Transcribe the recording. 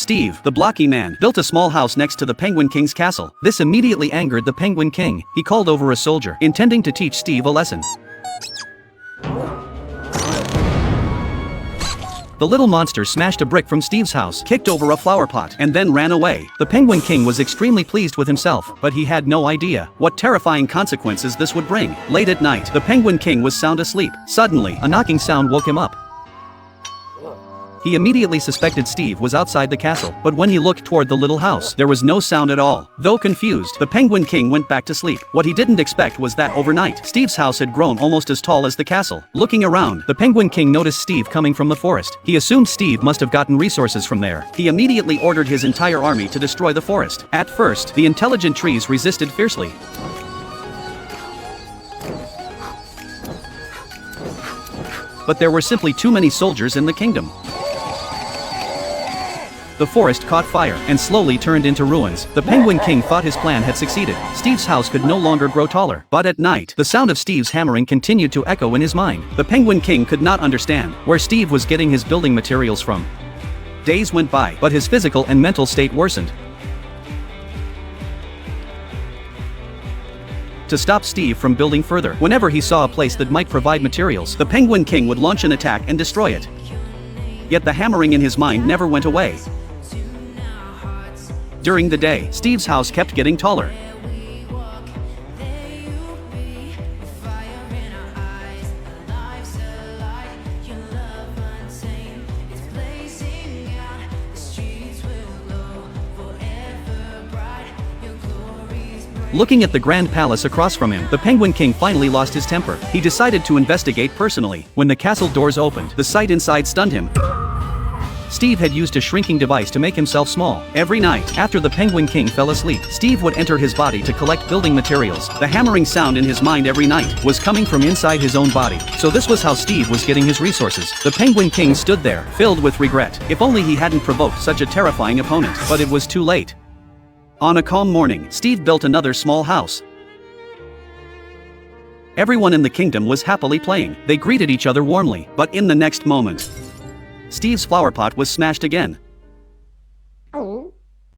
Steve, the blocky man, built a small house next to the Penguin King's castle. This immediately angered the Penguin King. He called over a soldier, intending to teach Steve a lesson. The little monster smashed a brick from Steve's house, kicked over a flower pot, and then ran away. The Penguin King was extremely pleased with himself, but he had no idea what terrifying consequences this would bring. Late at night, the Penguin King was sound asleep. Suddenly, a knocking sound woke him up. He immediately suspected Steve was outside the castle, but when he looked toward the little house, there was no sound at all. Though confused, the Penguin King went back to sleep. What he didn't expect was that overnight, Steve's house had grown almost as tall as the castle. Looking around, the Penguin King noticed Steve coming from the forest. He assumed Steve must have gotten resources from there. He immediately ordered his entire army to destroy the forest. At first, the intelligent trees resisted fiercely. But there were simply too many soldiers in the kingdom. The forest caught fire and slowly turned into ruins. The Penguin King thought his plan had succeeded. Steve's house could no longer grow taller. But at night, the sound of Steve's hammering continued to echo in his mind. The Penguin King could not understand where Steve was getting his building materials from. Days went by, but his physical and mental state worsened. To stop Steve from building further, whenever he saw a place that might provide materials, the Penguin King would launch an attack and destroy it. Yet the hammering in his mind never went away. During the day, Steve's house kept getting taller. Looking at the grand palace across from him, the Penguin King finally lost his temper. He decided to investigate personally. When the castle doors opened, the sight inside stunned him. Steve had used a shrinking device to make himself small. Every night, after the Penguin King fell asleep, Steve would enter his body to collect building materials. The hammering sound in his mind every night was coming from inside his own body. So this was how Steve was getting his resources. The Penguin King stood there, filled with regret. If only he hadn't provoked such a terrifying opponent. But it was too late. On a calm morning, Steve built another small house. Everyone in the kingdom was happily playing. They greeted each other warmly. But in the next moment, Steve's flower pot was smashed again.